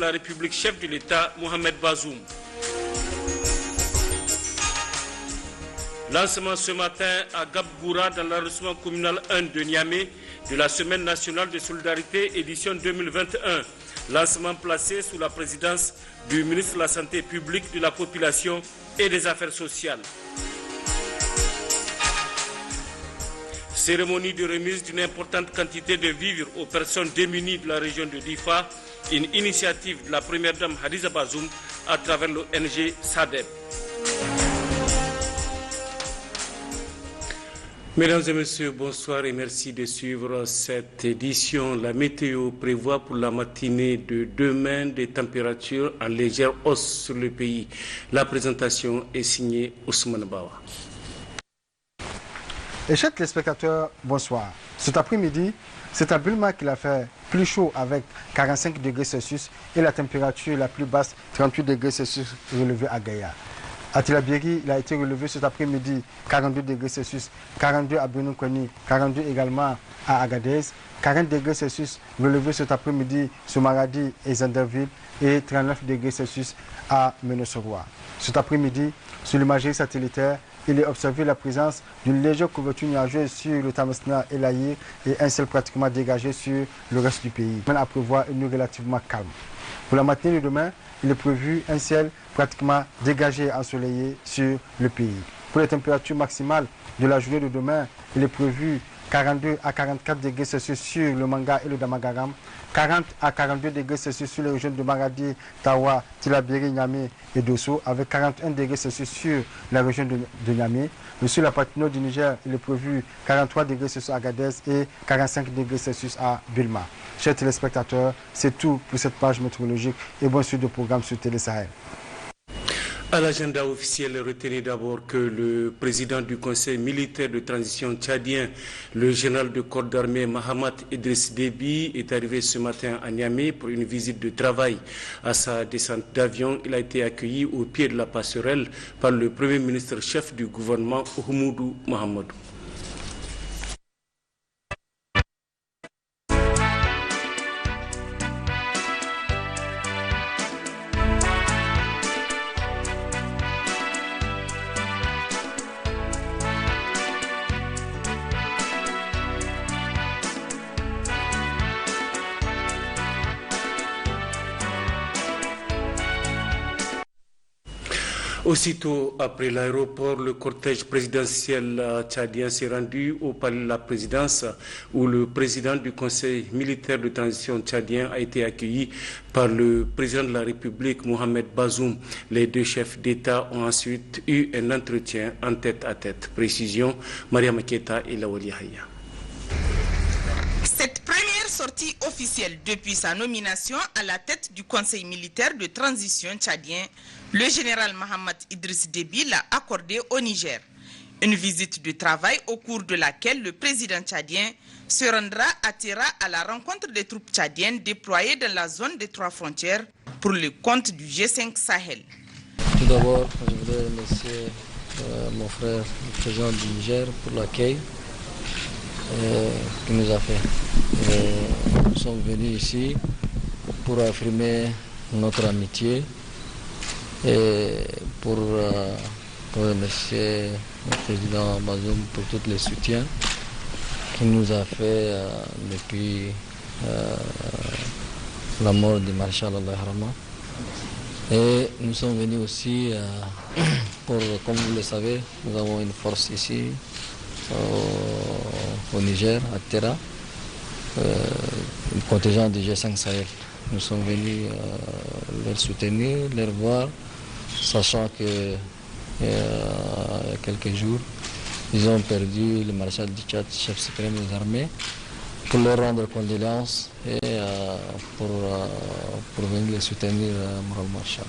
la République, chef de l'État, Mohamed Bazoum. Lancement ce matin à Gabgoura, dans l'arrondissement communal 1 de Niamey, de la Semaine nationale de solidarité édition 2021. Lancement placé sous la présidence du ministre de la Santé publique, de la Population et des Affaires sociales. Cérémonie de remise d'une importante quantité de vivres aux personnes démunies de la région de Difa, une initiative de la première dame Hadiza Bazoum à travers l'ONG SADEB. Mesdames et messieurs, bonsoir et merci de suivre cette édition. La météo prévoit pour la matinée de demain des températures en légère hausse sur le pays. La présentation est signée Ousmane Bawa. Et chers téléspectateurs, bonsoir. Cet après-midi, c'est à Bulma qu'il a fait plus chaud avec 45 degrés Celsius et la température la plus basse, 38 degrés Celsius relevée à Gaïa. À Tilabiri, il a été relevé cet après-midi 42 degrés Celsius, 42 à Benoukouni, 42 également à Agadez, 40 degrés Celsius relevé cet après-midi sur Maradi et Zanderville et 39 degrés Celsius à Menosoroa. Cet après-midi, sur l'imagerie satellitaire, il est observé la présence d'une légère couverture nuageuse sur le Tamasna et l'Aïr et un ciel pratiquement dégagé sur le reste du pays. On a prévoir une nuit relativement calme. Pour la matinée de demain, il est prévu un ciel pratiquement dégagé et ensoleillé sur le pays. Pour les températures maximales de la journée de demain, il est prévu 42 à 44 degrés Celsius sur le Manga et le Damagaram, 40 à 42 degrés Celsius sur les régions de Maradi, Tawa, Tilabiri, Niamey et Dosso, avec 41 degrés Celsius sur la région de Niamey. Sur la partie nord du Niger, il est prévu 43 degrés Celsius à Agadez et 45 degrés Celsius à Bulma. Chers téléspectateurs, c'est tout pour cette page météorologique et bonne suite de programme sur Télé Sahel. À l'agenda officiel, retenez d'abord que le président du Conseil militaire de transition tchadien, le général de corps d'armée Mahamat Idriss Déby, est arrivé ce matin à Niamey pour une visite de travail. À sa descente d'avion, il a été accueilli au pied de la passerelle par le premier ministre chef du gouvernement, Oumoudou Mahamadou. Aussitôt après l'aéroport, le cortège présidentiel tchadien s'est rendu au palais de la présidence où le président du Conseil militaire de transition tchadien a été accueilli par le président de la République, Mohamed Bazoum. Les deux chefs d'État ont ensuite eu un entretien en tête à tête. Précision, Maria Maketa et Lawali Haya. Cette première sortie officielle depuis sa nomination à la tête du Conseil militaire de transition tchadien, le général Mahamat Idriss Déby l'a accordé au Niger. Une visite de travail au cours de laquelle le président tchadien se rendra à Tera à la rencontre des troupes tchadiennes déployées dans la zone des 3 frontières pour le compte du G5 Sahel. Tout d'abord, je voudrais remercier mon frère, le président du Niger, pour l'accueil qu'il nous a fait. Nous sommes venus ici pour affirmer notre amitié et pour remercier le président Bazoum pour tous les soutiens qu'il nous a fait depuis la mort du maréchal Allah Rama. Et nous sommes venus aussi pour, comme vous le savez, nous avons une force ici au Niger, à Tera, un contingent du G5 Sahel. Nous sommes venus les soutenir, les revoir, sachant que il y a quelques jours, ils ont perdu le maréchal du Tchad, chef suprême des armées, pour leur rendre condoléances et pour venir les soutenir moral marchal.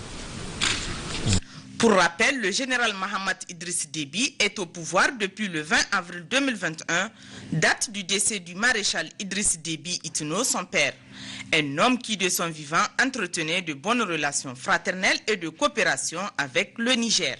Pour rappel, le général Mahamat Idriss Déby est au pouvoir depuis le 20 avril 2021, date du décès du maréchal Idriss Déby Itno, son père. Un homme qui, de son vivant, entretenait de bonnes relations fraternelles et de coopération avec le Niger.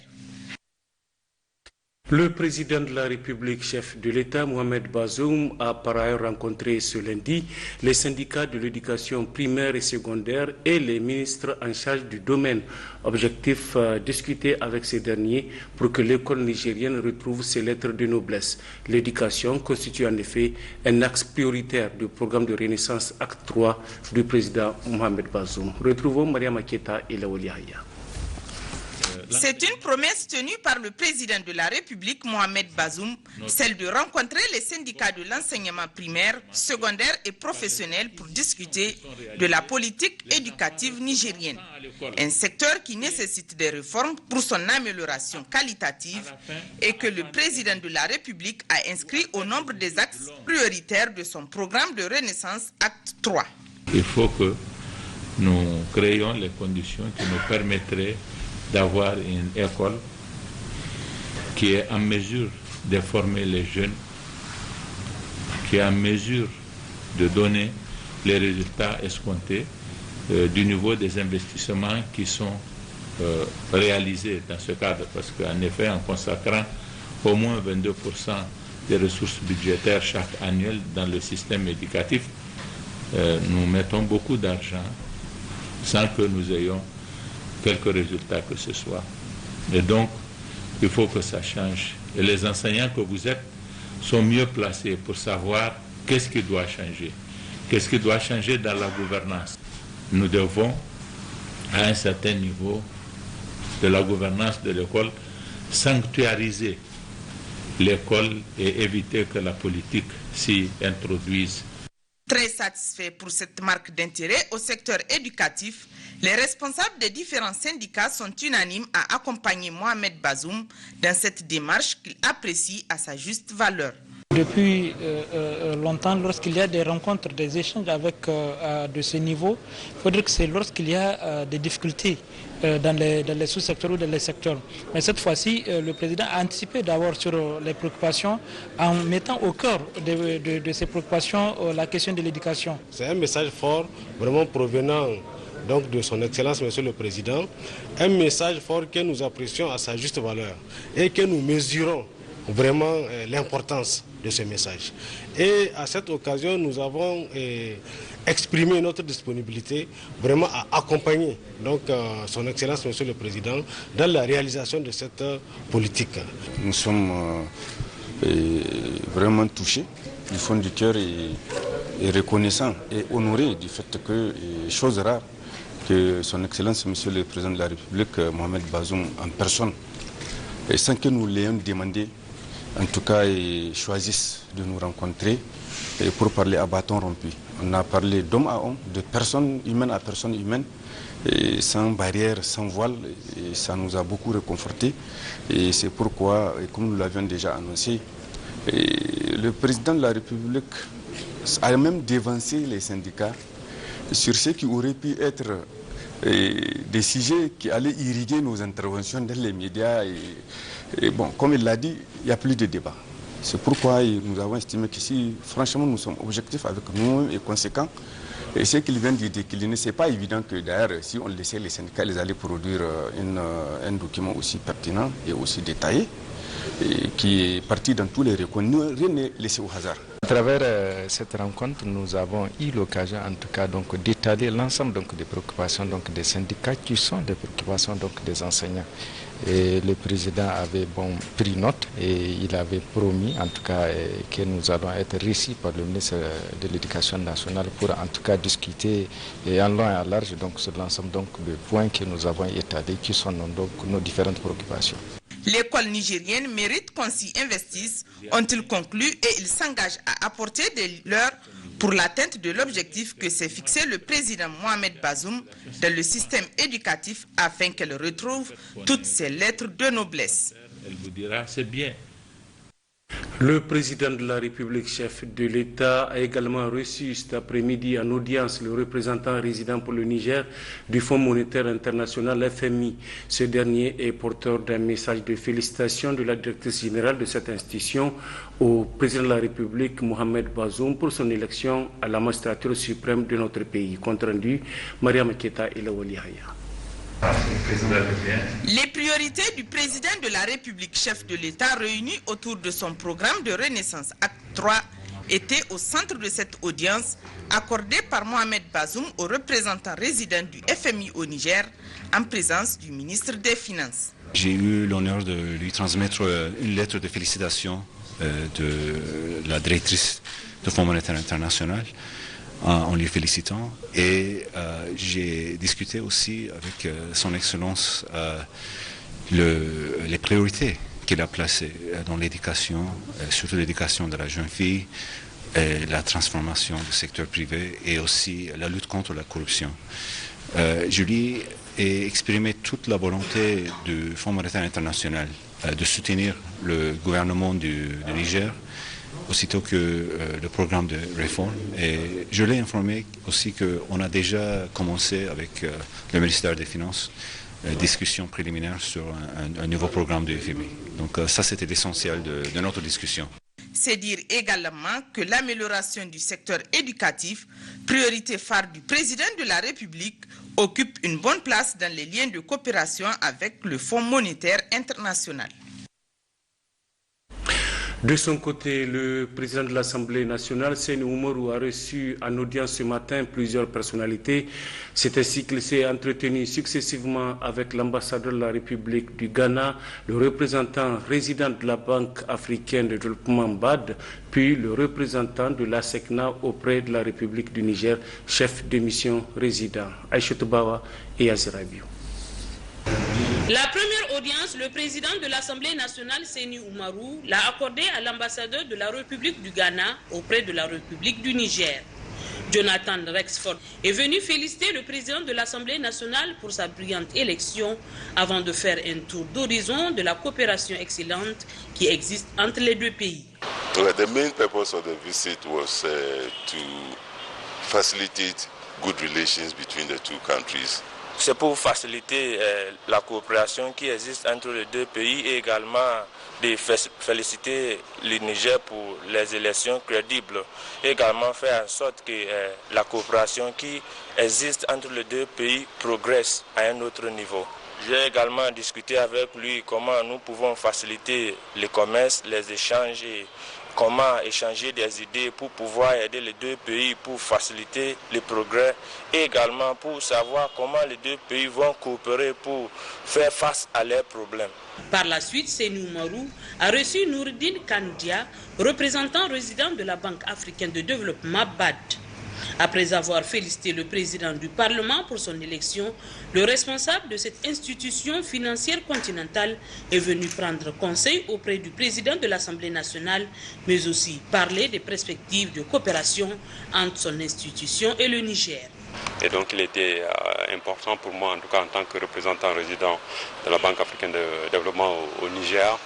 Le président de la République, chef de l'État, Mohamed Bazoum, a par ailleurs rencontré ce lundi les syndicats de l'éducation primaire et secondaire et les ministres en charge du domaine. Objectif, discuter avec ces derniers pour que l'école nigérienne retrouve ses lettres de noblesse. L'éducation constitue en effet un axe prioritaire du programme de renaissance acte 3 du président Mohamed Bazoum. Retrouvons Maria Maketa et Lawali Haya. C'est une promesse tenue par le président de la République, Mohamed Bazoum, celle de rencontrer les syndicats de l'enseignement primaire, secondaire et professionnel pour discuter de la politique éducative nigérienne. Un secteur qui nécessite des réformes pour son amélioration qualitative et que le président de la République a inscrit au nombre des axes prioritaires de son programme de renaissance acte 3. Il faut que nous créions les conditions qui nous permettraient d'avoir une école qui est en mesure de former les jeunes, qui est en mesure de donner les résultats escomptés du niveau des investissements qui sont réalisés dans ce cadre. Parce qu'en effet, en consacrant au moins 22% des ressources budgétaires chaque annuel dans le système éducatif, nous mettons beaucoup d'argent sans que nous ayons quelques résultats que ce soit. Et donc, il faut que ça change. Et les enseignants que vous êtes sont mieux placés pour savoir qu'est-ce qui doit changer. Qu'est-ce qui doit changer dans la gouvernance. Nous devons, à un certain niveau de la gouvernance de l'école, sanctuariser l'école et éviter que la politique s'y introduise. Très satisfait pour cette marque d'intérêt au secteur éducatif, les responsables des différents syndicats sont unanimes à accompagner Mohamed Bazoum dans cette démarche qu'il apprécie à sa juste valeur. Depuis longtemps, lorsqu'il y a des rencontres, des échanges de ce niveau, il faut dire que c'est lorsqu'il y a des difficultés dans les sous-secteurs ou dans les secteurs. Mais cette fois-ci, le président a anticipé d'abord sur les préoccupations en mettant au cœur de ces préoccupations la question de l'éducation. C'est un message fort, vraiment provenant donc de son Excellence, Monsieur le Président, un message fort que nous apprécions à sa juste valeur et que nous mesurons vraiment l'importance de ce message. Et à cette occasion, nous avons exprimé notre disponibilité vraiment à accompagner donc, son Excellence, Monsieur le Président, dans la réalisation de cette politique. Nous sommes vraiment touchés du fond du cœur et reconnaissants et honorés du fait que, chose rare, que son Excellence, Monsieur le Président de la République, Mohamed Bazoum, en personne, et sans que nous l'ayons demandé, en tout cas, choisissent de nous rencontrer pour parler à bâton rompu. On a parlé d'homme à homme, de personne humaine à personne humaine, et sans barrière, sans voile, et ça nous a beaucoup réconfortés. Et c'est pourquoi, comme nous l'avions déjà annoncé, le Président de la République a même dévancé les syndicats sur ce qui aurait pu être des sujets qui allaient irriguer nos interventions dans les médias. Et bon, comme il l'a dit, il n'y a plus de débat. C'est pourquoi nous avons estimé qu'ici, franchement, nous sommes objectifs avec nous et conséquents. Et ce qu'il vient de décliner, ce n'est pas évident que d'ailleurs, si on laissait les syndicats, ils allaient produire un document aussi pertinent et aussi détaillé, et qui est parti dans tous les recoins. Rien n'est laissé au hasard. À travers cette rencontre, nous avons eu l'occasion, en tout cas, d'étaler l'ensemble des préoccupations des syndicats qui sont des préoccupations des enseignants. Et le président avait pris note et il avait promis, en tout cas, que nous allons être reçus par le ministre de l'Éducation nationale pour, en tout cas, discuter en long et en large sur l'ensemble des points que nous avons étalés, qui sont nos différentes préoccupations. L'école nigérienne mérite qu'on s'y investisse, ont-ils conclu, et ils s'engagent à apporter des leurs pour l'atteinte de l'objectif que s'est fixé le président Mohamed Bazoum dans le système éducatif afin qu'elle retrouve toutes ses lettres de noblesse. Elle vous dira, c'est bien. Le président de la République, chef de l'État, a également reçu cet après-midi en audience le représentant résident pour le Niger du Fonds monétaire international FMI. Ce dernier est porteur d'un message de félicitations de la directrice générale de cette institution au président de la République, Mohamed Bazoum, pour son élection à la magistrature suprême de notre pays. Compte rendu, Maria Maketa et Lawali Haya. Les priorités du président de la République, chef de l'État, réunis autour de son programme de renaissance Acte 3, étaient au centre de cette audience accordée par Mohamed Bazoum aux représentants résidents du FMI au Niger, en présence du ministre des Finances. J'ai eu l'honneur de lui transmettre une lettre de félicitations de la directrice du Fonds monétaire international en lui félicitant, et j'ai discuté aussi avec son Excellence les priorités qu'il a placées dans l'éducation, surtout l'éducation de la jeune fille, et la transformation du secteur privé et aussi la lutte contre la corruption. Je lui ai exprimé toute la volonté du Fonds monétaire international de soutenir le gouvernement du Niger aussitôt que le programme de réforme. Et je l'ai informé aussi qu'on a déjà commencé avec le ministère des Finances discussion préliminaire sur un nouveau programme du FMI. Donc ça, c'était l'essentiel de notre discussion. C'est dire également que l'amélioration du secteur éducatif, priorité phare du président de la République, occupe une bonne place dans les liens de coopération avec le Fonds monétaire international. De son côté, le président de l'Assemblée nationale, Seyni Oumarou, a reçu en audience ce matin plusieurs personnalités. C'est ainsi qu'il s'est entretenu successivement avec l'ambassadeur de la République du Ghana, le représentant résident de la Banque africaine de développement BAD, puis le représentant de la SECNA auprès de la République du Niger, chef de mission résident, Aïchetou Bawa et Azirabiou. La première audience, le président de l'Assemblée nationale, Seyni Oumarou, l'a accordée à l'ambassadeur de la République du Ghana auprès de la République du Niger. Jonathan Rexford est venu féliciter le président de l'Assemblée nationale pour sa brillante élection avant de faire un tour d'horizon de la coopération excellente qui existe entre les deux pays. The main purpose of the visit was to facilitate good relations between the two countries. C'est pour faciliter la coopération qui existe entre les deux pays et également de féliciter le Niger pour les élections crédibles. Et également faire en sorte que la coopération qui existe entre les deux pays progresse à un autre niveau. J'ai également discuté avec lui comment nous pouvons faciliter le commerce, les échanges et comment échanger des idées pour pouvoir aider les deux pays pour faciliter le progrès et également pour savoir comment les deux pays vont coopérer pour faire face à leurs problèmes. Par la suite, Seyni Oumarou a reçu Noureddine Kandia, représentant résident de la Banque africaine de développement BAD. Après avoir félicité le président du Parlement pour son élection, le responsable de cette institution financière continentale est venu prendre conseil auprès du président de l'Assemblée nationale, mais aussi parler des perspectives de coopération entre son institution et le Niger. Et donc il était important pour moi, en tout cas en tant que représentant résident de la Banque africaine de développement au Niger,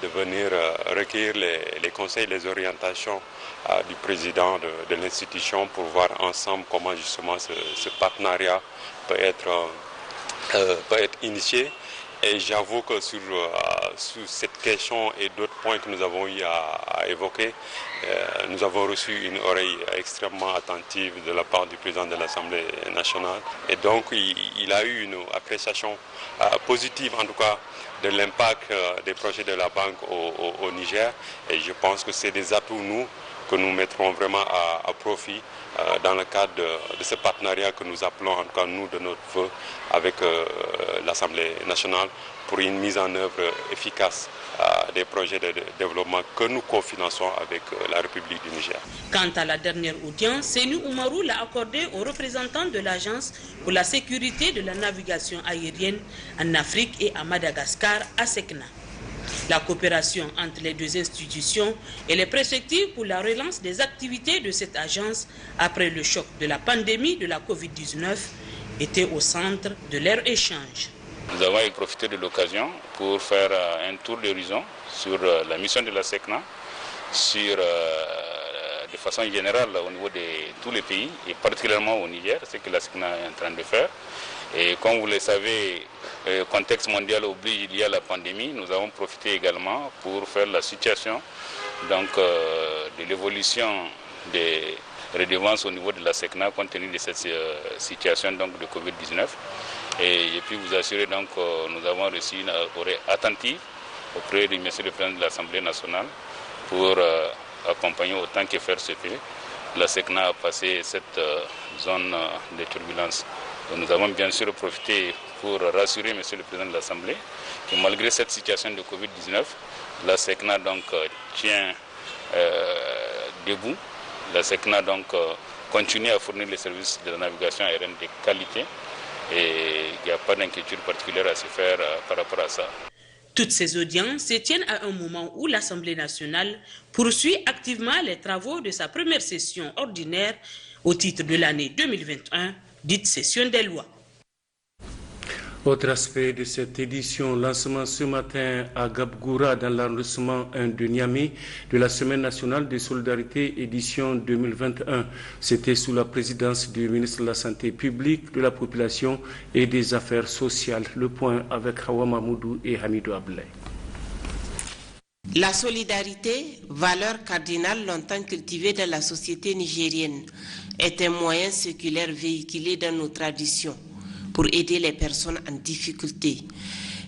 de venir recueillir les conseils, les orientations du président de l'institution pour voir ensemble comment justement ce partenariat peut être initié. Et j'avoue que sur cette question et d'autres points que nous avons eu à évoquer, nous avons reçu une oreille extrêmement attentive de la part du président de l'Assemblée nationale. Et donc il a eu une appréciation positive en tout cas de l'impact des projets de la banque au Niger. Et je pense que c'est des atouts que nous mettrons vraiment à profit dans le cadre de ce partenariat que nous appelons, en tout cas nous de notre vœu, avec l'Assemblée nationale pour une mise en œuvre efficace des projets de développement que nous cofinançons avec la République du Niger. Quant à la dernière audience, Seyni Oumarou l'a accordée aux représentants de l'Agence pour la sécurité de la navigation aérienne en Afrique et à Madagascar, ASECNA. La coopération entre les deux institutions et les perspectives pour la relance des activités de cette agence après le choc de la pandémie de la Covid-19 étaient au centre de leur échange. Nous avons profité de l'occasion pour faire un tour d'horizon sur la mission de la SECNA, de façon générale au niveau de tous les pays et particulièrement au Niger, ce que la SECNA est en train de faire. Et comme vous le savez, le contexte mondial oblige, il y a la pandémie. Nous avons profité également pour faire la situation de l'évolution des redevances au niveau de la SECNA compte tenu de cette situation de Covid-19. Et je puis vous assurer donc nous avons reçu une oreille attentive auprès du Monsieur le Président de l'Assemblée nationale pour accompagner autant que faire se peut. La SECNA a passé cette zone de turbulence. Nous avons bien sûr profité pour rassurer Monsieur le Président de l'Assemblée que malgré cette situation de Covid-19, la SECNA donc tient debout. La SECNA donc continue à fournir les services de la navigation aérienne de qualité et il n'y a pas d'inquiétude particulière à se faire par rapport à ça. Toutes ces audiences se tiennent à un moment où l'Assemblée nationale poursuit activement les travaux de sa première session ordinaire au titre de l'année 2021, dite session des lois. Autre aspect de cette édition, lancement ce matin à Gabgoura dans l'arrondissement 1 de Niamey de la Semaine nationale de solidarité édition 2021. C'était sous la présidence du ministre de la Santé publique, de la population et des affaires sociales. Le point avec Hawa Mahmoudou et Hamidou Ablaye. La solidarité, valeur cardinale longtemps cultivée dans la société nigérienne, est un moyen séculaire véhiculé dans nos traditions pour aider les personnes en difficulté.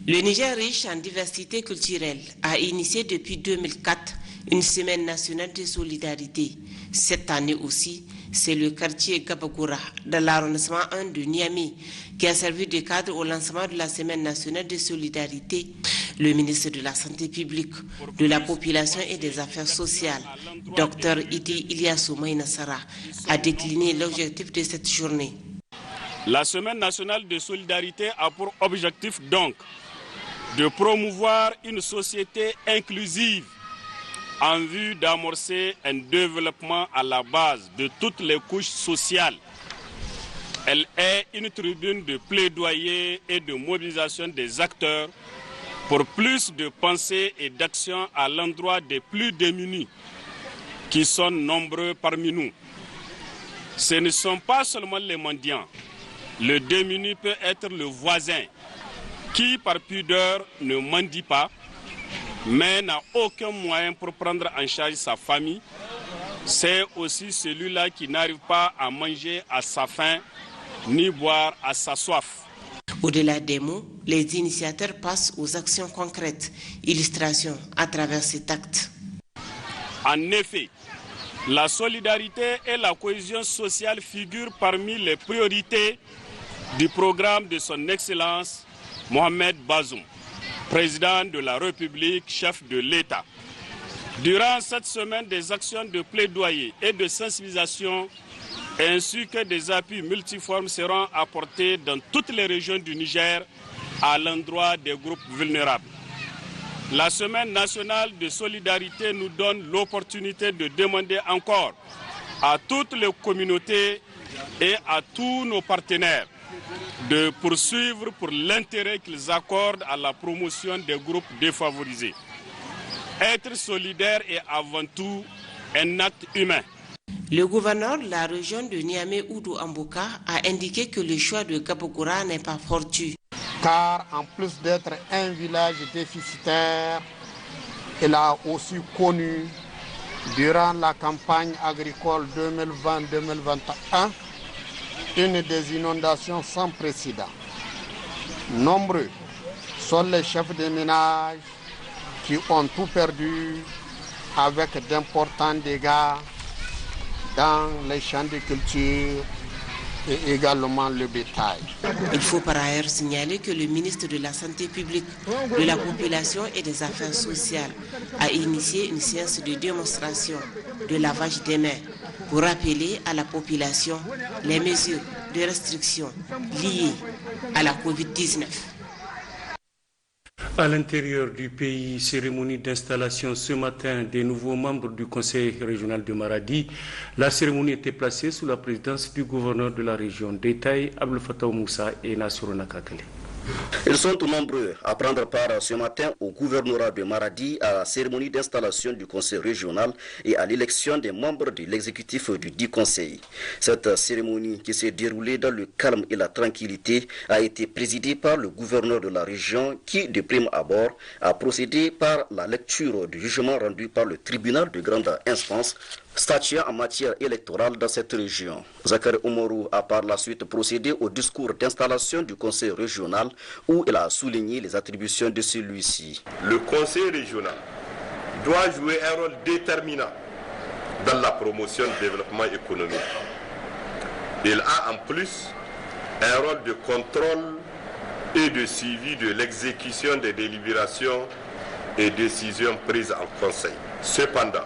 Le Niger, riche en diversité culturelle, a initié depuis 2004 une semaine nationale de solidarité. Cette année aussi, c'est le quartier Gabgoura, dans l'arrondissement 1 de Niamey, qui a servi de cadre au lancement de la semaine nationale de solidarité. Le ministre de la Santé publique, de la population et des affaires sociales, Dr Idi Ilyassou Maïnassara, a décliné l'objectif de cette journée. La Semaine nationale de solidarité a pour objectif donc de promouvoir une société inclusive en vue d'amorcer un développement à la base de toutes les couches sociales. Elle est une tribune de plaidoyer et de mobilisation des acteurs pour plus de pensée et d'action à l'endroit des plus démunis, qui sont nombreux parmi nous. Ce ne sont pas seulement les mendiants. Le démuni peut être le voisin qui, par pudeur, ne mendie pas, mais n'a aucun moyen pour prendre en charge sa famille. C'est aussi celui-là qui n'arrive pas à manger à sa faim, ni boire à sa soif. Au-delà des mots, les initiateurs passent aux actions concrètes, illustrations à travers cet acte. En effet, la solidarité et la cohésion sociale figurent parmi les priorités du programme de son Excellence Mohamed Bazoum, président de la République, chef de l'État. Durant cette semaine, des actions de plaidoyer et de sensibilisation ainsi que des appuis multiformes seront apportés dans toutes les régions du Niger à l'endroit des groupes vulnérables. La Semaine nationale de solidarité nous donne l'opportunité de demander encore à toutes les communautés et à tous nos partenaires de poursuivre pour l'intérêt qu'ils accordent à la promotion des groupes défavorisés. Être solidaire est avant tout un acte humain. Le gouverneur de la région de Niamey, Oudou Ambouka, a indiqué que le choix de Gabgoura n'est pas fortuit. Car en plus d'être un village déficitaire, il a aussi connu, durant la campagne agricole 2020-2021, une des inondations sans précédent. Nombreux sont les chefs de ménage qui ont tout perdu avec d'importants dégâts dans les champs de culture et également le bétail. Il faut par ailleurs signaler que le ministre de la Santé publique, de la population et des affaires sociales a initié une séance de démonstration de lavage des mains pour rappeler à la population les mesures de restriction liées à la Covid-19. À l'intérieur du pays, cérémonie d'installation ce matin des nouveaux membres du Conseil régional de Maradi. La cérémonie était placée sous la présidence du gouverneur de la région. Détail, Abdel Fattah Moussa et Nassourana Kakale. Ils sont nombreux à prendre part ce matin au gouvernorat de Maradi à la cérémonie d'installation du conseil régional et à l'élection des membres de l'exécutif du dit conseil. Cette cérémonie qui s'est déroulée dans le calme et la tranquillité a été présidée par le gouverneur de la région qui, de prime abord, a procédé par la lecture du jugement rendu par le tribunal de grande instance statuant en matière électorale dans cette région. Zakari Oumarou a par la suite procédé au discours d'installation du conseil régional où il a souligné les attributions de celui-ci. Le conseil régional doit jouer un rôle déterminant dans la promotion du développement économique. Il a en plus un rôle de contrôle et de suivi de l'exécution des délibérations et décisions prises en conseil. Cependant,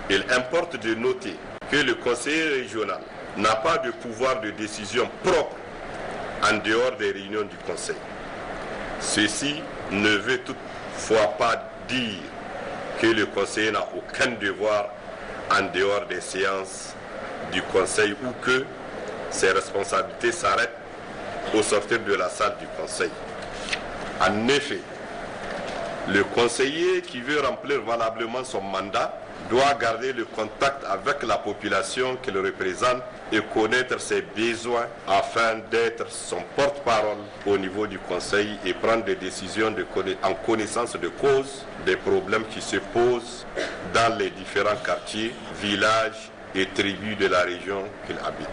il importe de noter que le conseiller régional n'a pas de pouvoir de décision propre en dehors des réunions du conseil. Ceci ne veut toutefois pas dire que le conseiller n'a aucun devoir en dehors des séances du conseil ou que ses responsabilités s'arrêtent au sortir de la salle du conseil. En effet, le conseiller qui veut remplir valablement son mandat doit garder le contact avec la population qu'il représente et connaître ses besoins afin d'être son porte-parole au niveau du conseil et prendre des décisions en connaissance de cause des problèmes qui se posent dans les différents quartiers, villages et tribus de la région qu'il habite.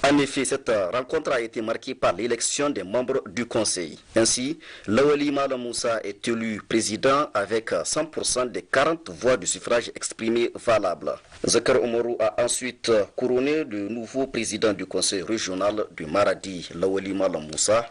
En effet, cette rencontre a été marquée par l'élection des membres du conseil. Ainsi, Lawali Malam Moussa est élu président avec 100% des 40 voix de suffrage exprimées valables. Zakari Oumarou a ensuite couronné le nouveau président du conseil régional du Maradi, Lawali Malam Moussa,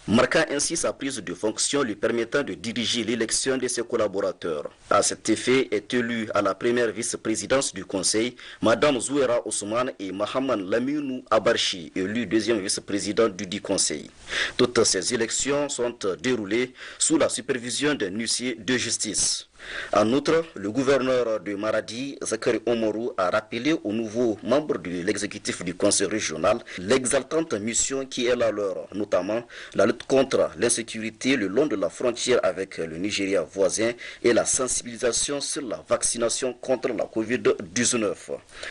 marquant ainsi sa prise de fonction lui permettant de diriger l'élection de ses collaborateurs. À cet effet est élu à la première vice-présidence du conseil Madame Zouera Ousmane et Mohamed Laminou Abarchi, élu deuxième vice-président du dit conseil. Toutes ces élections sont déroulées sous la supervision d'un huissier de justice. En outre, le gouverneur de Maradi, Zakari Oumarou, a rappelé aux nouveaux membres de l'exécutif du conseil régional l'exaltante mission qui est la leur, notamment la lutte contre l'insécurité le long de la frontière avec le Nigeria voisin et la sensibilisation sur la vaccination contre la Covid-19.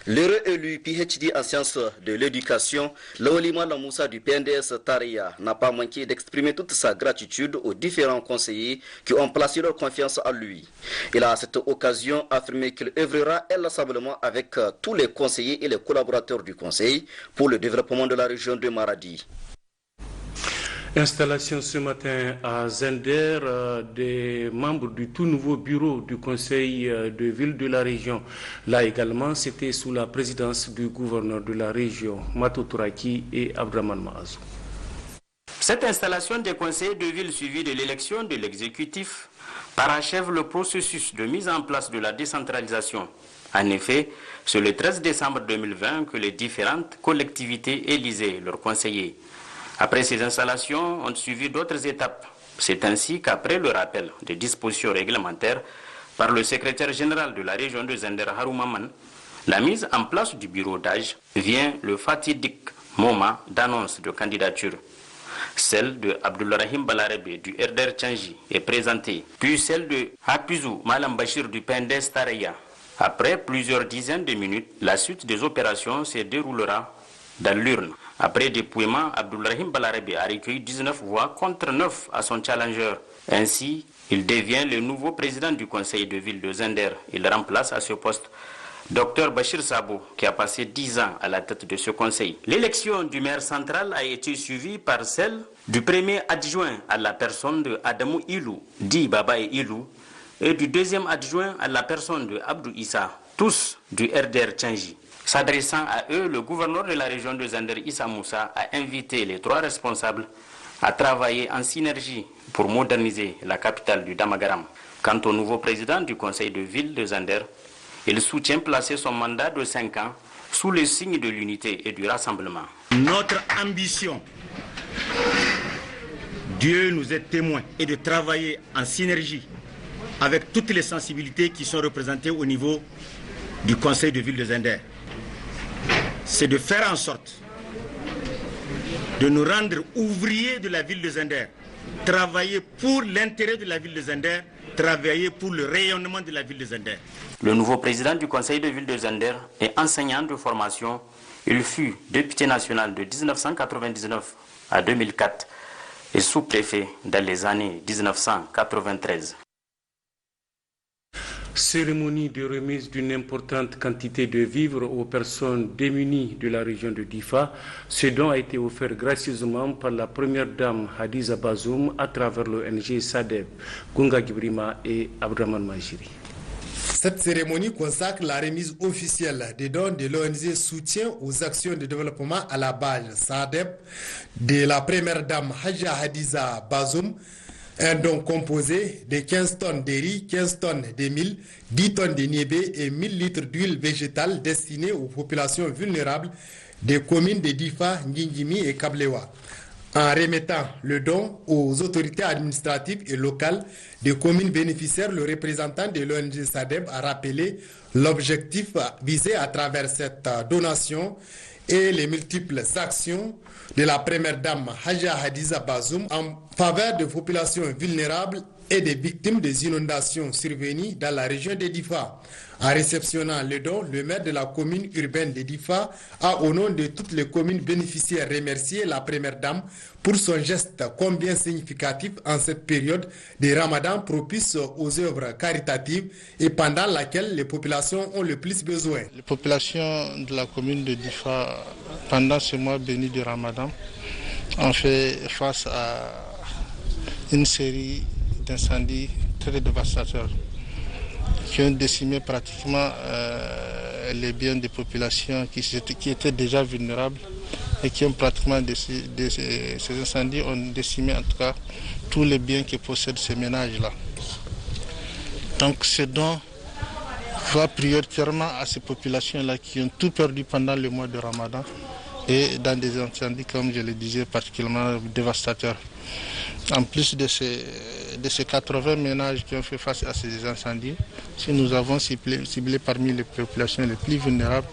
Le réélu PhD en sciences de l'éducation, Lawali Malam Moussa du PNDS Taria, n'a pas manqué d'exprimer toute sa gratitude aux différents conseillers qui ont placé leur confiance en lui. Il a à cette occasion affirmé qu'il œuvrera inlassablement avec tous les conseillers et les collaborateurs du conseil pour le développement de la région de Maradi. Installation ce matin à Zender des membres du tout nouveau bureau du conseil de ville de la région. Là également, c'était sous la présidence du gouverneur de la région, Mato Touraki et Abdraman Maazou. Cette installation des conseillers de ville suivie de l'élection de l'exécutif parachève le processus de mise en place de la décentralisation. En effet, c'est le 13 décembre 2020 que les différentes collectivités élisaient leurs conseillers. Après ces installations, ont suivi d'autres étapes. C'est ainsi qu'après le rappel des dispositions réglementaires par le secrétaire général de la région de Zender, Harou Maman, la mise en place du bureau d'âge vient le fatidique moment d'annonce de candidature. Celle de Abdoulrahim Balarebe du RDR Tchangi est présentée, puis celle de Hapizou Malam Bachir du PNDS Tareya. Après plusieurs dizaines de minutes, la suite des opérations se déroulera dans l'urne. Après dépouillement, Abdoulrahim Balarebe a recueilli 19 voix contre 9 à son challenger. Ainsi, il devient le nouveau président du conseil de ville de Zender. Il remplace à ce poste Dr Bachir Sabo, qui a passé 10 ans à la tête de ce conseil. L'élection du maire central a été suivie par celle du premier adjoint à la personne de Adamou Ilou, dit Baba et Ilou, et du deuxième adjoint à la personne de Abdou Issa, tous du RDR Tchangi. S'adressant à eux, le gouverneur de la région de Zender, Issa Moussa, a invité les trois responsables à travailler en synergie pour moderniser la capitale du Damagaram. Quant au nouveau président du conseil de ville de Zender, il soutient placer son mandat de 5 ans sous le signe de l'unité et du rassemblement. Notre ambition, Dieu nous est témoin, est de travailler en synergie avec toutes les sensibilités qui sont représentées au niveau du conseil de ville de Zender. C'est de faire en sorte de nous rendre ouvriers de la ville de Zender, travailler pour l'intérêt de la ville de Zender, travailler pour le rayonnement de la ville de Zender. Le nouveau président du conseil de ville de Zender est enseignant de formation. Il fut député national de 1999 à 2004 et sous-préfet dans les années 1993. Cérémonie de remise d'une importante quantité de vivres aux personnes démunies de la région de Difa. Ce don a été offert gracieusement par la première dame Hadiza Bazoum à travers l'ONG SADEB, Gunga Gibrima et Abdraman Majiri. Cette cérémonie consacre la remise officielle des dons de l'ONG Soutien aux actions de développement à la base SADEB de la première dame Haja Hadiza Bazoum. Un don composé de 15 tonnes de riz, 15 tonnes de mil, 10 tonnes de niébé et 1000 litres d'huile végétale destinée aux populations vulnérables des communes de Difa, Ngingimi et Kablewa. En remettant le don aux autorités administratives et locales des communes bénéficiaires, le représentant de l'ONG SADEB a rappelé l'objectif visé à travers cette donation et les multiples actions de la première dame Haja Hadiza Bazoum en faveur des populations vulnérables et des victimes des inondations survenues dans la région de Difa. En réceptionnant le don, le maire de la commune urbaine de Difa a, au nom de toutes les communes bénéficiaires, remercié la première dame pour son geste combien significatif en cette période de Ramadan propice aux œuvres caritatives et pendant laquelle les populations ont le plus besoin. Les populations de la commune de Difa, pendant ce mois béni du Ramadan, ont fait face à une série d'incendies très dévastateurs qui ont décimé pratiquement les biens des populations qui étaient déjà vulnérables et qui ont pratiquement ces incendies ont décimé en tout cas tous les biens que possèdent ces ménages-là. Donc ce don va prioritairement à ces populations-là qui ont tout perdu pendant le mois de Ramadan et dans des incendies, comme je le disais, particulièrement dévastateurs. En plus de ces 80 ménages qui ont fait face à ces incendies, si nous avons ciblé parmi les populations les plus vulnérables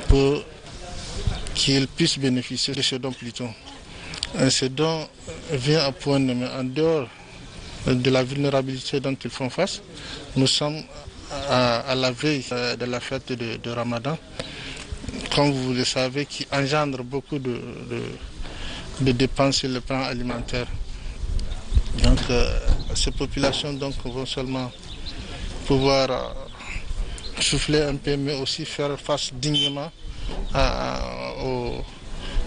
pour qu'ils puissent bénéficier de ce don plutôt. Ce don vient à point nommé. En dehors de la vulnérabilité dont ils font face, nous sommes à la veille de la fête de Ramadan, comme vous le savez, qui engendre beaucoup de dépenses sur le plan alimentaire. Donc ces populations vont seulement pouvoir souffler un peu, mais aussi faire face dignement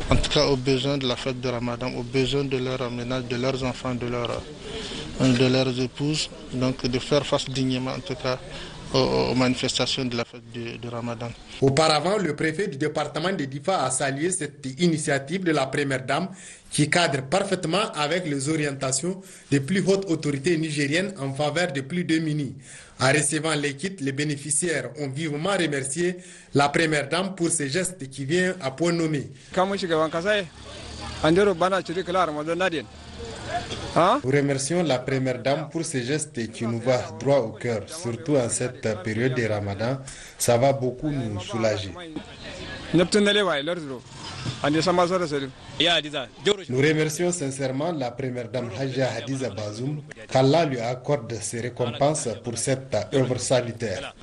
en tout cas aux besoins de la fête de Ramadan, aux besoins de leurs ménages, de leurs enfants, de leurs épouses, donc de faire face dignement en tout cas aux manifestations de la fête de Ramadan. Auparavant, le préfet du département de Difa a salué cette initiative de la première dame qui cadre parfaitement avec les orientations des plus hautes autorités nigériennes en faveur des plus démunis. En recevant les kits, les bénéficiaires ont vivement remercié la première dame pour ce geste qui vient à point nommé. Nous remercions la première dame pour ce geste qui nous va droit au cœur, surtout en cette période de Ramadan. Ça va beaucoup nous soulager. Nous remercions sincèrement la première dame Haja Hadiza Bazoum, qu'Allah lui accorde ses récompenses pour cette œuvre salutaire.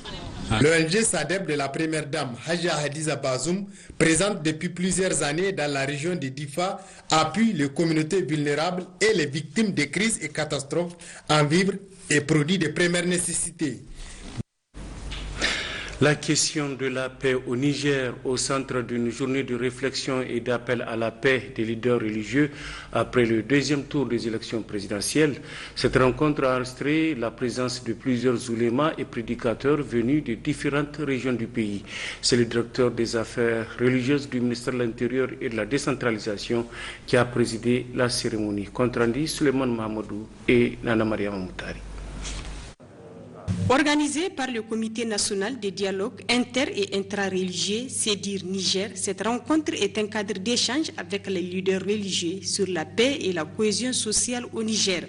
L'ONG SADEB de la première dame Haja Hadiza Bazoum, présente depuis plusieurs années dans la région de Difa, appuie les communautés vulnérables et les victimes de crises et catastrophes en vivres et produits de première nécessité. La question de la paix au Niger au centre d'une journée de réflexion et d'appel à la paix des leaders religieux après le deuxième tour des élections présidentielles. Cette rencontre a enregistré la présence de plusieurs oulémas et prédicateurs venus de différentes régions du pays. C'est le directeur des affaires religieuses du ministère de l'Intérieur et de la décentralisation qui a présidé la cérémonie. Compte rendu Suleiman Mahamadou et Nana Maria Moutari. Organisée par le Comité national de dialogue inter- et intra-religieux, CEDIR Niger, cette rencontre est un cadre d'échange avec les leaders religieux sur la paix et la cohésion sociale au Niger.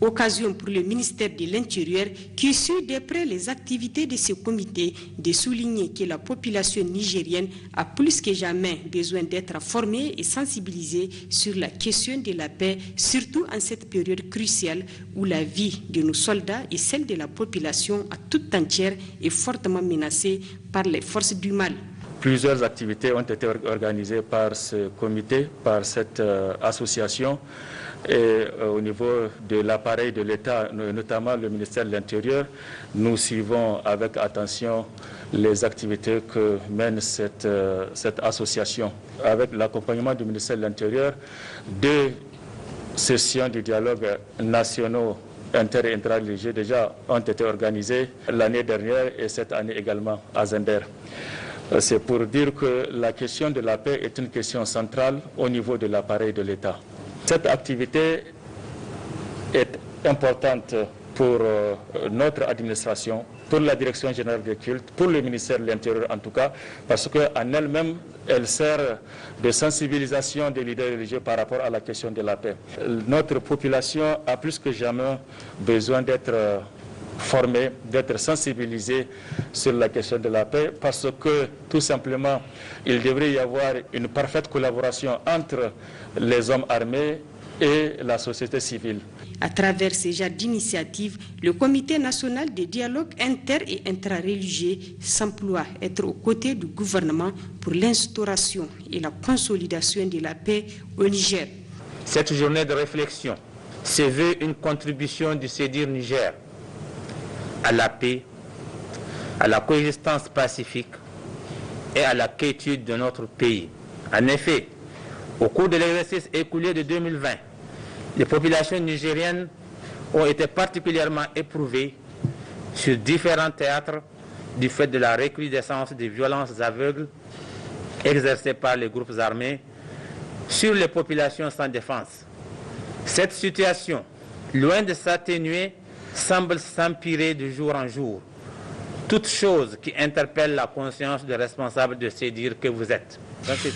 Occasion pour le ministère de l'Intérieur, qui suit de près les activités de ce comité, de souligner que la population nigérienne a plus que jamais besoin d'être formée et sensibilisée sur la question de la paix, surtout en cette période cruciale où la vie de nos soldats et celle de la population à toute entière est fortement menacée par les forces du mal. Plusieurs activités ont été organisées par ce comité, par cette association. Et au niveau de l'appareil de l'État, notamment le ministère de l'Intérieur, nous suivons avec attention les activités que mène cette association. Avec l'accompagnement du ministère de l'Intérieur, 2 sessions de dialogue nationaux inter- et intra-religieux déjà ont été organisées l'année dernière et cette année également à Zender. C'est pour dire que la question de la paix est une question centrale au niveau de l'appareil de l'État. Cette activité est importante pour notre administration, pour la Direction générale des cultes, pour le ministère de l'Intérieur en tout cas, parce qu'en elle-même, elle sert de sensibilisation des leaders religieux par rapport à la question de la paix. Notre population a plus que jamais besoin d'être formée, d'être sensibilisée sur la question de la paix, parce que tout simplement, il devrait y avoir une parfaite collaboration entre les hommes armés et la société civile. À travers ces genres d'initiatives, le Comité national de dialogue inter- et intra-religieux s'emploie à être aux côtés du gouvernement pour l'instauration et la consolidation de la paix au Niger. Cette journée de réflexion se veut une contribution du CEDIR Niger à la paix, à la coexistence pacifique et à la quiétude de notre pays. En effet, au cours de l'exercice écoulé de 2020, les populations nigériennes ont été particulièrement éprouvées sur différents théâtres du fait de la recrudescence des violences aveugles exercées par les groupes armés sur les populations sans défense. Cette situation, loin de s'atténuer, semble s'empirer de jour en jour. Toute chose qui interpelle la conscience des responsables de ces dires que vous êtes.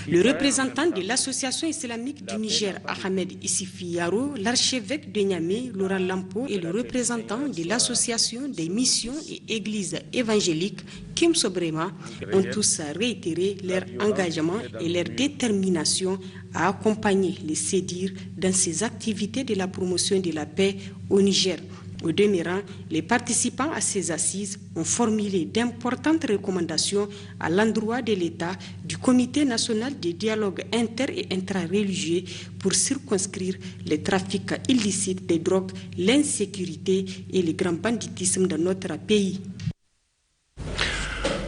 Le représentant de l'Association islamique du Niger, Ahmed Issifi Yaro, l'archevêque de Niamey, Laurent Lampo, et le représentant de l'Association des missions et églises évangéliques, Kim Sobrema, ont tous réitéré leur engagement et leur détermination à accompagner les Sédir dans ces activités de la promotion de la paix au Niger. Au demeurant, les participants à ces assises ont formulé d'importantes recommandations à l'endroit de l'État, du Comité national de dialogue inter- et intra-religieux pour circonscrire les trafics illicites des drogues, l'insécurité et le grand banditisme dans notre pays.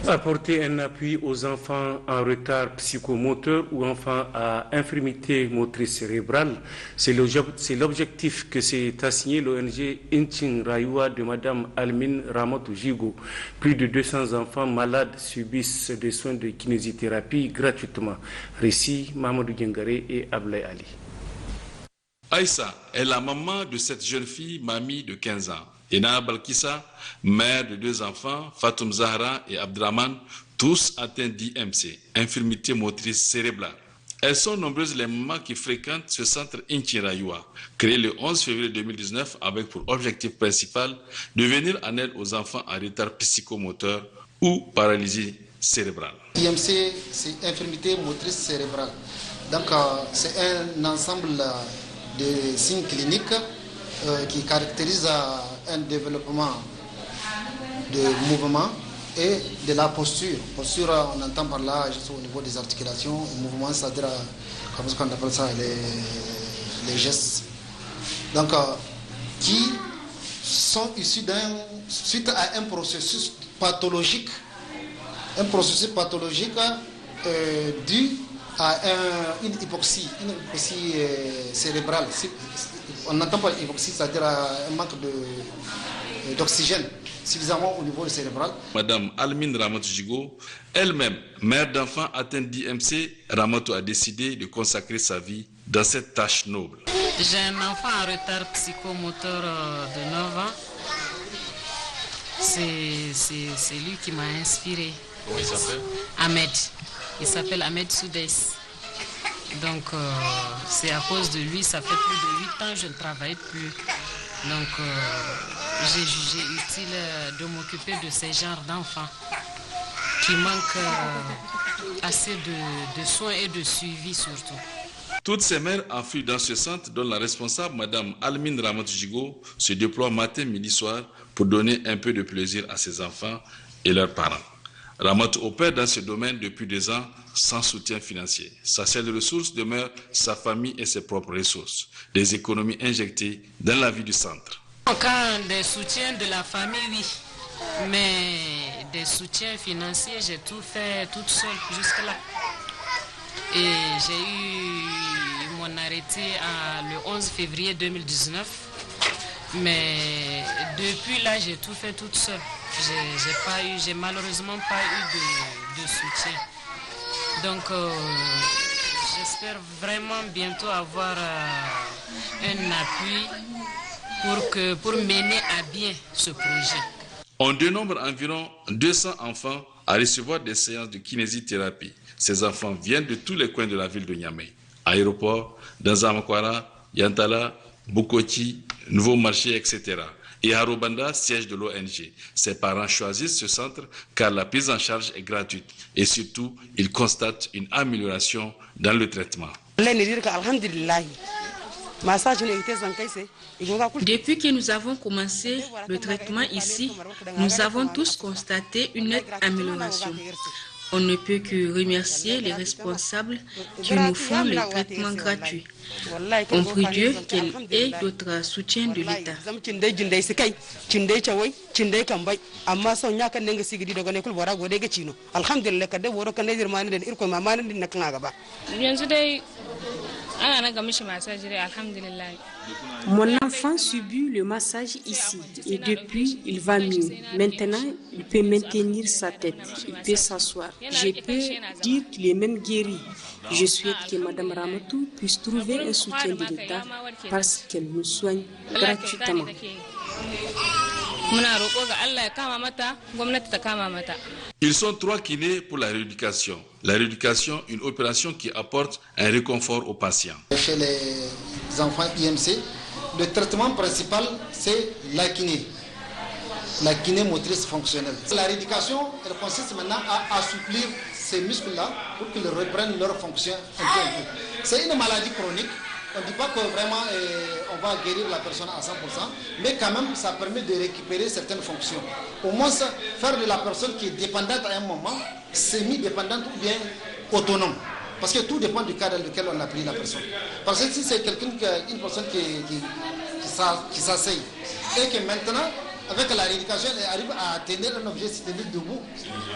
Apporter un appui aux enfants en retard psychomoteur ou enfants à infirmité motrice cérébrale, c'est l'objectif que s'est assigné l'ONG Inchin Rayua de Mme Almine Ramotou Jigo. Plus de 200 enfants malades subissent des soins de kinésithérapie gratuitement. Récit Mamadou Diengare et Ablaye Ali. Aïssa est la maman de cette jeune fille, mamie de 15 ans. Ena Balkissa, mère de 2 enfants, Fatoum Zahra et Abdraman, tous atteints d'IMC, infirmité motrice cérébrale. Elles sont nombreuses les mamans qui fréquentent ce centre Inchirayua, créé le 11 février 2019 avec pour objectif principal de venir en aide aux enfants en retard psychomoteur ou paralysie cérébrale. IMC, c'est infirmité motrice cérébrale. Donc, c'est un ensemble de signes cliniques qui caractérisent un développement de mouvement et de la posture. Posture, on entend par là, juste au niveau des articulations, le mouvement, c'est-à-dire, comme on appelle ça, les gestes. Donc, qui sont issus suite à un processus pathologique dû à une hypoxie cérébrale. On entend par hypoxie, c'est-à-dire un manque d'oxygène suffisamment au niveau du cérébral. Madame Almine Ramotou Jigo, elle-même mère d'enfants atteints d'IMC, Ramotou a décidé de consacrer sa vie dans cette tâche noble. J'ai un enfant en retard psychomoteur de 9 ans. C'est lui qui m'a inspiré. Comment il s'appelle? Ahmed. Il s'appelle Ahmed Soudès. Donc, c'est à cause de lui, ça fait plus de 8 ans que je ne travaille plus. Donc, j'ai jugé utile de m'occuper de ces genres d'enfants qui manquent assez de soins et de suivi surtout. Toutes ces mères enfouies dans ce centre dont la responsable, Mme Almine Ramotou Jigo, se déploie matin, midi, soir pour donner un peu de plaisir à ses enfants et leurs parents. Ramat opère dans ce domaine depuis 2 ans sans soutien financier. Sa seule ressource demeure sa famille et ses propres ressources, des économies injectées dans la vie du centre. En cas de soutien de la famille, oui, mais des soutiens financiers, j'ai tout fait toute seule jusque-là. Et j'ai eu mon arrêté le 11 février 2019, mais depuis là, j'ai tout fait toute seule. J'ai malheureusement pas eu de soutien. Donc, j'espère vraiment bientôt avoir un appui pour mener à bien ce projet. On dénombre environ 200 enfants à recevoir des séances de kinésithérapie. Ces enfants viennent de tous les coins de la ville de Niamey. Aéroport, Danzamakwara, Yantala, Bukoti, Nouveau Marché, etc. Et Harobanda, siège de l'ONG. Ses parents choisissent ce centre car la prise en charge est gratuite. Et surtout, ils constatent une amélioration dans le traitement. Depuis que nous avons commencé le traitement ici, nous avons tous constaté une nette amélioration. On ne peut que remercier les responsables qui nous font le traitement gratuit. On prie Dieu qu'il ait d'autres soutiens de l'État. Mon enfant subit le massage ici et depuis, il va mieux. Maintenant, il peut maintenir sa tête, il peut s'asseoir. Je peux dire qu'il est même guéri. Je souhaite que Mme Ramatou puisse trouver un soutien de l'État parce qu'elle nous soigne gratuitement. Ils sont 3 kinés pour la rééducation. La rééducation, une opération qui apporte un réconfort aux patients. Chez les enfants IMC, le traitement principal, c'est la kiné motrice fonctionnelle. La rééducation, elle consiste maintenant à assouplir ces muscles-là pour qu'ils reprennent leur fonction un peu. C'est une maladie chronique. On ne dit pas que vraiment on va guérir la personne à 100%, mais quand même ça permet de récupérer certaines fonctions. Au moins faire de la personne qui est dépendante à un moment, semi-dépendante ou bien autonome. Parce que tout dépend du cas dans lequel on a pris la personne. Parce que si c'est une personne qui s'asseye et que maintenant, avec la rééducation, elle arrive à tenir un objet, c'est-à-dire debout,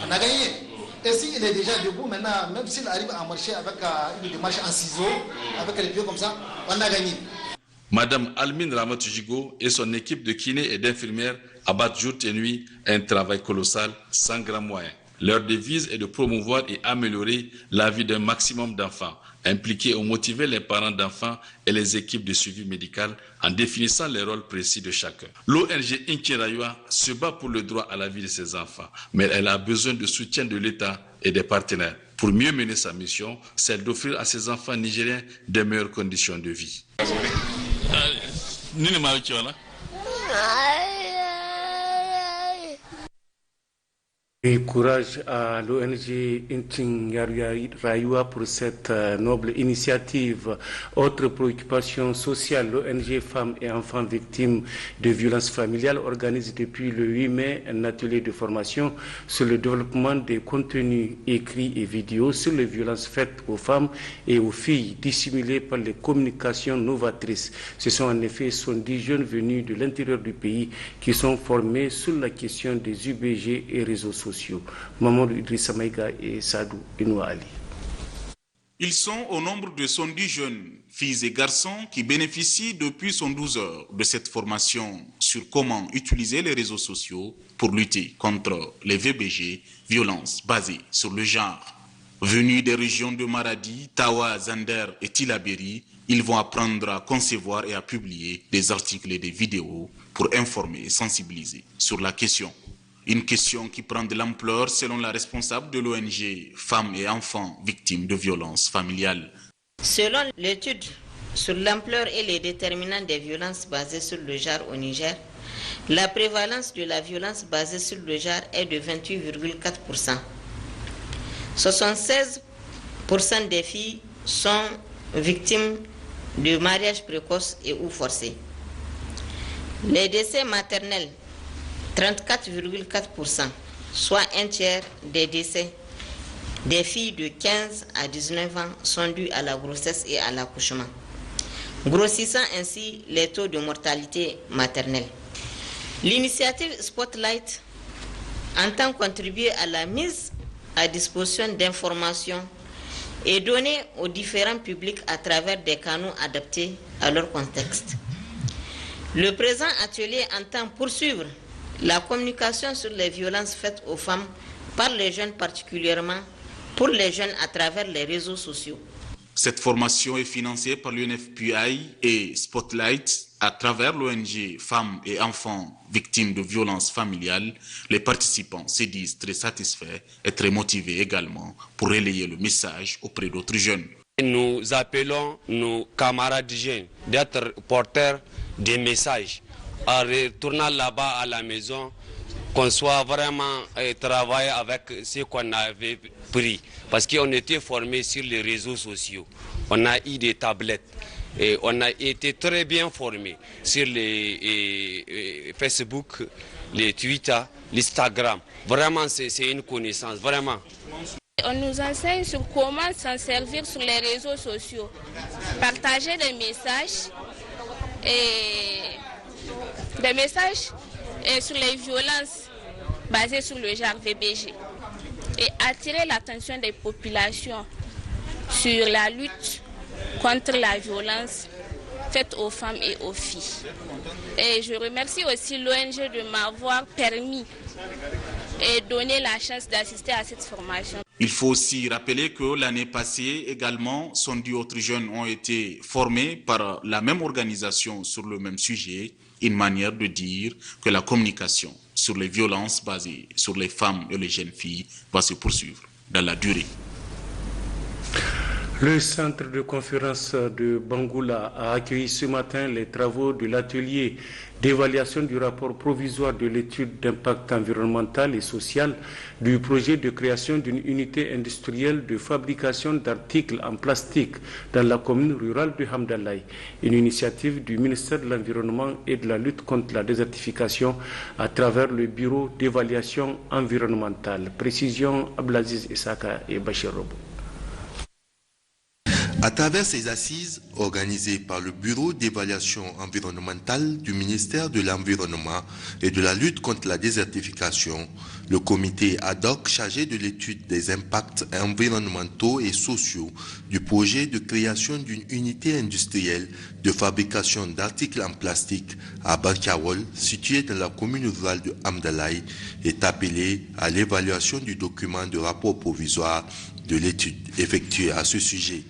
on a gagné. Et s'il est déjà debout, maintenant, même s'il arrive à marcher avec une démarche en ciseaux, avec les pieds comme ça, on a gagné. Madame Almine Ramatoujigo et son équipe de kinés et d'infirmières abattent jour et nuit un travail colossal sans grands moyens. Leur devise est de promouvoir et améliorer la vie d'un maximum d'enfants, impliquer ou motiver les parents d'enfants et les équipes de suivi médical en définissant les rôles précis de chacun. L'ONG Inkirayua se bat pour le droit à la vie de ses enfants, mais elle a besoin de soutien de l'État et des partenaires pour mieux mener sa mission, celle d'offrir à ses enfants nigériens de meilleures conditions de vie. Et courage à l'ONG Inkirayua pour cette noble initiative. Autre préoccupation sociale, l'ONG Femmes et Enfants Victimes de Violences Familiales organise depuis le 8 mai un atelier de formation sur le développement des contenus écrits et vidéos sur les violences faites aux femmes et aux filles dissimulées par les communications novatrices. Ce sont en effet 70 jeunes venus de l'intérieur du pays qui sont formés sur la question des UBG et réseaux sociaux. Mamadou Idrissa Maïga et Sadou Inouali. Ils sont au nombre de 110 jeunes, filles et garçons, qui bénéficient depuis 112 heures de cette formation sur comment utiliser les réseaux sociaux pour lutter contre les VBG, violences basées sur le genre. Venus des régions de Maradi, Tawa, Zander et Tilaberi, ils vont apprendre à concevoir et à publier des articles et des vidéos pour informer et sensibiliser sur la question. Une question qui prend de l'ampleur selon la responsable de l'ONG Femmes et Enfants Victimes de Violences Familiales. Selon l'étude sur l'ampleur et les déterminants des violences basées sur le genre au Niger, la prévalence de la violence basée sur le genre est de 28,4%. 76% des filles sont victimes de mariage précoce et ou forcé. Les décès maternels, 34,4%. soit un tiers des décès des filles de 15 à 19 ans sont dus à la grossesse et à l'accouchement, grossissant ainsi les taux de mortalité maternelle. L'initiative Spotlight entend contribuer à la mise à disposition d'informations et donner aux différents publics à travers des canaux adaptés à leur contexte. Le présent atelier entend poursuivre la communication sur les violences faites aux femmes par les jeunes, particulièrement pour les jeunes à travers les réseaux sociaux. Cette formation est financée par l'UNFPI et Spotlight à travers l'ONG Femmes et Enfants Victimes de Violences Familiales. Les participants se disent très satisfaits et très motivés également pour relayer le message auprès d'autres jeunes. Nous appelons nos camarades jeunes d'être porteurs des messages en retournant là-bas à la maison, qu'on soit vraiment travailler avec ce qu'on avait pris. Parce qu'on était formés sur les réseaux sociaux. On a eu des tablettes. Et on a été très bien formés sur les Facebook, les Twitter, l'Instagram. Vraiment, c'est une connaissance, vraiment. On nous enseigne sur comment s'en servir sur les réseaux sociaux, partager des messages sur les violences basées sur le genre VBG et attirer l'attention des populations sur la lutte contre la violence faite aux femmes et aux filles. Et je remercie aussi l'ONG de m'avoir permis et donné la chance d'assister à cette formation. Il faut aussi rappeler que l'année passée également, 110 autres jeunes ont été formés par la même organisation sur le même sujet, une manière de dire que la communication sur les violences basées sur les femmes et les jeunes filles va se poursuivre dans la durée. Le centre de conférence de Bangoula a accueilli ce matin les travaux de l'atelier d'évaluation du rapport provisoire de l'étude d'impact environnemental et social du projet de création d'une unité industrielle de fabrication d'articles en plastique dans la commune rurale de Hamdalaï, une initiative du ministère de l'Environnement et de la lutte contre la désertification à travers le bureau d'évaluation environnementale. Précision Ablaziz Issaka et Bachir Robo. À travers ces assises organisées par le Bureau d'évaluation environnementale du ministère de l'Environnement et de la lutte contre la désertification, le comité ad hoc chargé de l'étude des impacts environnementaux et sociaux du projet de création d'une unité industrielle de fabrication d'articles en plastique à Barkawol, située dans la commune rurale de Hamdalaï, est appelé à l'évaluation du document de rapport provisoire de l'étude effectuée à ce sujet.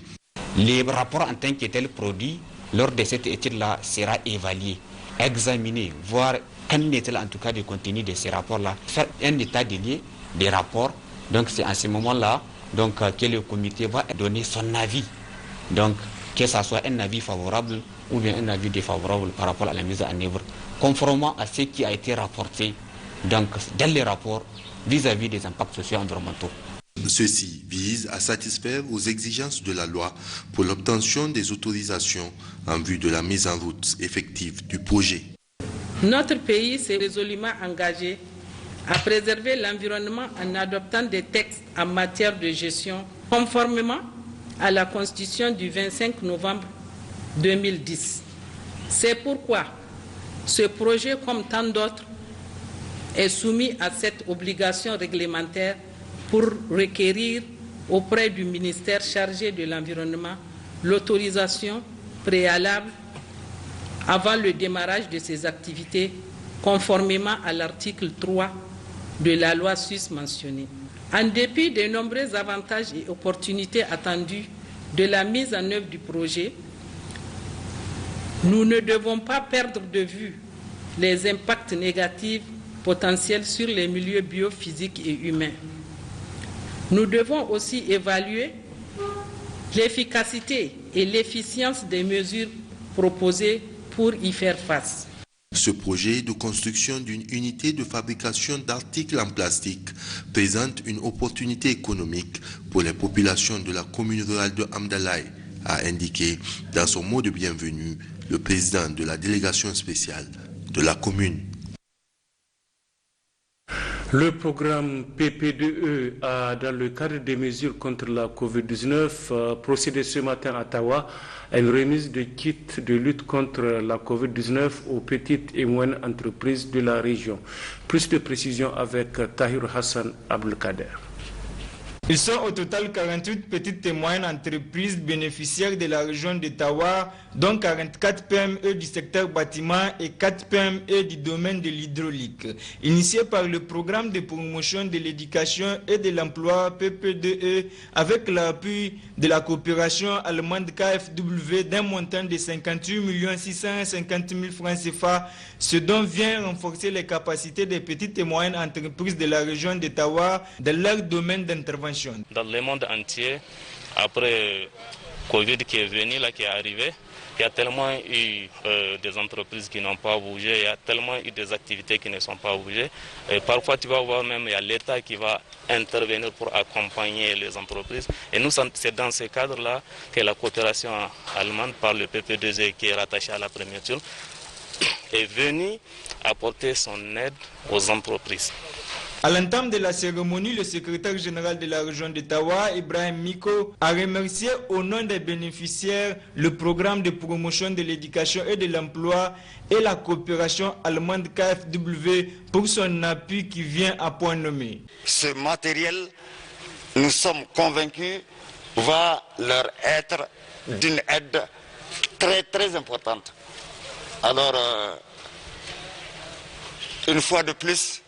Les rapports en tant que tel produit, lors de cette étude-là, sera évalué, examiné, voir quel est en tout cas le contenu de ces rapports-là, faire un état des lieux des rapports. Donc c'est à ce moment-là que le comité va donner son avis. Donc que ce soit un avis favorable ou bien un avis défavorable par rapport à la mise en œuvre, conformément à ce qui a été rapporté dans les rapports vis-à-vis des impacts sociaux et environnementaux. Ceci vise à satisfaire aux exigences de la loi pour l'obtention des autorisations en vue de la mise en route effective du projet. Notre pays s'est résolument engagé à préserver l'environnement en adoptant des textes en matière de gestion conformément à la Constitution du 25 novembre 2010. C'est pourquoi ce projet, comme tant d'autres, est soumis à cette obligation réglementaire pour requérir auprès du ministère chargé de l'environnement l'autorisation préalable avant le démarrage de ces activités conformément à l'article 3 de la loi suisse mentionnée. En dépit des nombreux avantages et opportunités attendus de la mise en œuvre du projet, nous ne devons pas perdre de vue les impacts négatifs potentiels sur les milieux biophysiques et humains. Nous devons aussi évaluer l'efficacité et l'efficience des mesures proposées pour y faire face. Ce projet de construction d'une unité de fabrication d'articles en plastique présente une opportunité économique pour les populations de la commune rurale de Hamdalaï, a indiqué dans son mot de bienvenue le président de la délégation spéciale de la commune. Le programme PPDE a, dans le cadre des mesures contre la Covid-19, procédé ce matin à Tawa à une remise de kits de lutte contre la Covid-19 aux petites et moyennes entreprises de la région. Plus de précisions avec Tahir Hassan Abdelkader. Ils sont au total 48 petites et moyennes entreprises bénéficiaires de la région de Tawa, dont 44 PME du secteur bâtiment et 4 PME du domaine de l'hydraulique. Initié par le programme de promotion de l'éducation et de l'emploi PPDE, avec l'appui de la coopération allemande KfW d'un montant de 58 650 000 francs CFA, ce dont vient renforcer les capacités des petites et moyennes entreprises de la région de Tawa dans leur domaine d'intervention. Dans le monde entier, après Covid qui est venu, là, qui est arrivé, il y a tellement eu des entreprises qui n'ont pas bougé, il y a tellement eu des activités qui ne sont pas bougées. Et parfois, tu vas voir même, il y a l'État qui va intervenir pour accompagner les entreprises. Et nous, c'est dans ce cadre-là que la coopération allemande par le PP2E, qui est rattaché à la préfecture, est venue apporter son aide aux entreprises. À l'entame de la cérémonie, le secrétaire général de la région de Tawa, Ibrahim Miko, a remercié au nom des bénéficiaires le programme de promotion de l'éducation et de l'emploi et la coopération allemande KfW pour son appui qui vient à point nommé. Ce matériel, nous sommes convaincus, va leur être d'une aide très très importante. Alors, une fois de plus,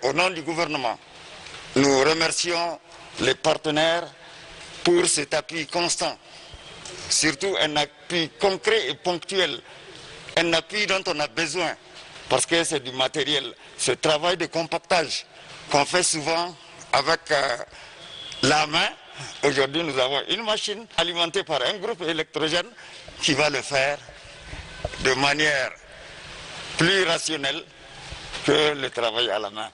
au nom du gouvernement, nous remercions les partenaires pour cet appui constant, surtout un appui concret et ponctuel, un appui dont on a besoin, parce que c'est du matériel, ce travail de compactage qu'on fait souvent avec la main. Aujourd'hui, nous avons une machine alimentée par un groupe électrogène qui va le faire de manière plus rationnelle que le travail à la main.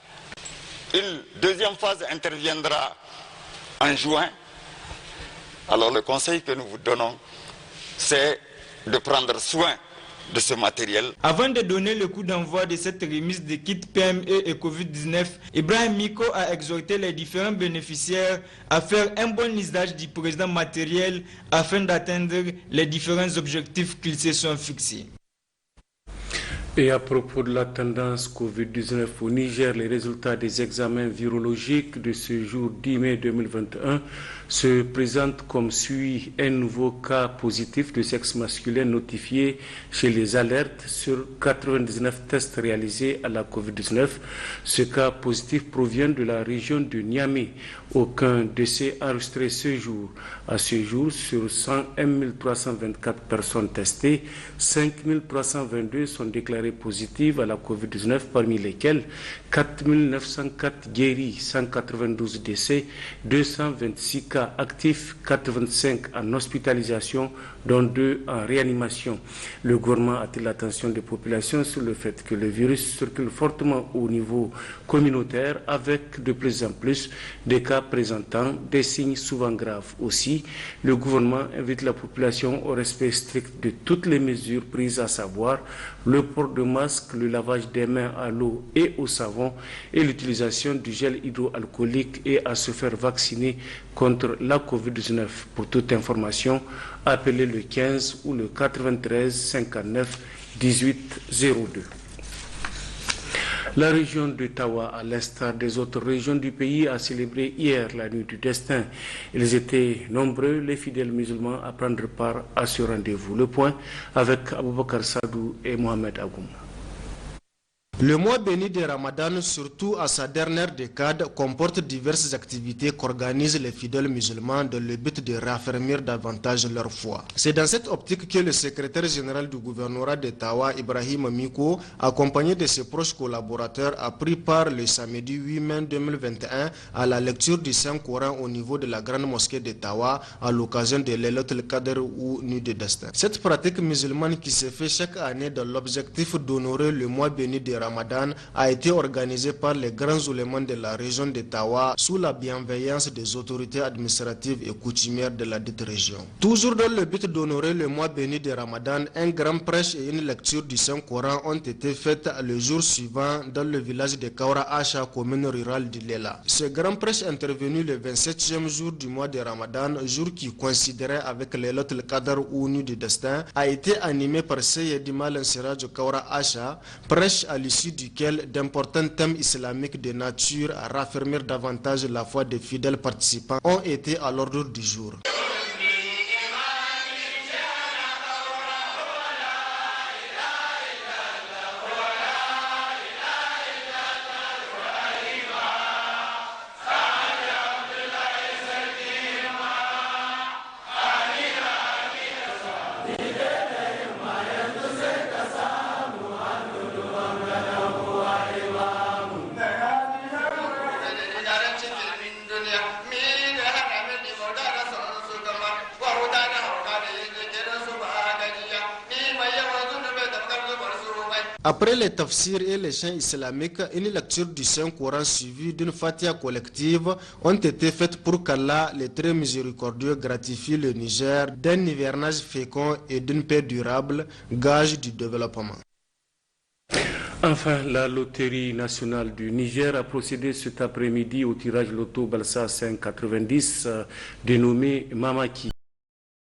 Une deuxième phase interviendra en juin. Alors le conseil que nous vous donnons, c'est de prendre soin de ce matériel. Avant de donner le coup d'envoi de cette remise de kits PME et Covid-19, Ibrahim Miko a exhorté les différents bénéficiaires à faire un bon usage du présent matériel afin d'atteindre les différents objectifs qu'ils se sont fixés. Et à propos de la tendance Covid-19 au Niger, les résultats des examens virologiques de ce jour 10 mai 2021 se présentent comme suit: un nouveau cas positif de sexe masculin notifié chez les alertes sur 99 tests réalisés à la Covid-19. Ce cas positif provient de la région de Niamey. Aucun décès enregistré ce jour. À ce jour, sur 101 324 personnes testées, 5 322 sont déclarées positives à la Covid-19, parmi lesquelles 4 904 guéris, 192 décès, 226 cas actifs, 85 en hospitalisation, dont 2 en réanimation. Le gouvernement attire l'attention des populations sur le fait que le virus circule fortement au niveau communautaire, avec de plus en plus de cas présentant des signes souvent graves. Aussi, le gouvernement invite la population au respect strict de toutes les mesures prises, à savoir le port de masque, le lavage des mains à l'eau et au savon et l'utilisation du gel hydroalcoolique, et à se faire vacciner contre la Covid-19. Pour toute information, appelez le 15 ou le 93 59 18 02. La région de Tawa, à l'instar des autres régions du pays, a célébré hier la nuit du destin. Ils étaient nombreux, les fidèles musulmans, à prendre part à ce rendez-vous. Le point avec Aboubakar Sadou et Mohamed Agoum. Le mois béni de Ramadan, surtout à sa dernière décade, comporte diverses activités qu'organisent les fidèles musulmans dans le but de raffermir davantage leur foi. C'est dans cette optique que le secrétaire général du gouvernorat de Tawa, Ibrahim Miko, accompagné de ses proches collaborateurs, a pris part le samedi 8 mai 2021 à la lecture du Saint-Coran au niveau de la grande mosquée de Tawa à l'occasion de l'Elat el-Qadr ou Nuit de Destin. Cette pratique musulmane qui se fait chaque année dans l'objectif d'honorer le mois béni de Ramadan Ramadan a été organisé par les grands oulémas de la région de Tawa sous la bienveillance des autorités administratives et coutumières de la dite région. Toujours dans le but d'honorer le mois béni de Ramadan, un grand prêche et une lecture du Saint-Coran ont été faites le jour suivant dans le village de Kaura Acha, commune rurale d'Ilela. Ce grand prêche intervenu le 27e jour du mois de Ramadan, jour qui coïnciderait avec l'Elatul Qadr ou Nuit du Destin, a été animé par Seyedi Malan Siraj Kaura Acha, prêche à l'issue duquel d'importants thèmes islamiques de nature à raffermir davantage la foi des fidèles participants ont été à l'ordre du jour. Après les tafsirs et les chants islamiques, une lecture du Saint-Coran suivie d'une fatia collective ont été faites pour qu'Allah, le très miséricordieux, gratifie le Niger d'un hivernage fécond et d'une paix durable, gage du développement. Enfin, la Loterie nationale du Niger a procédé cet après-midi au tirage loto Balsa 590 dénommé Mamaki.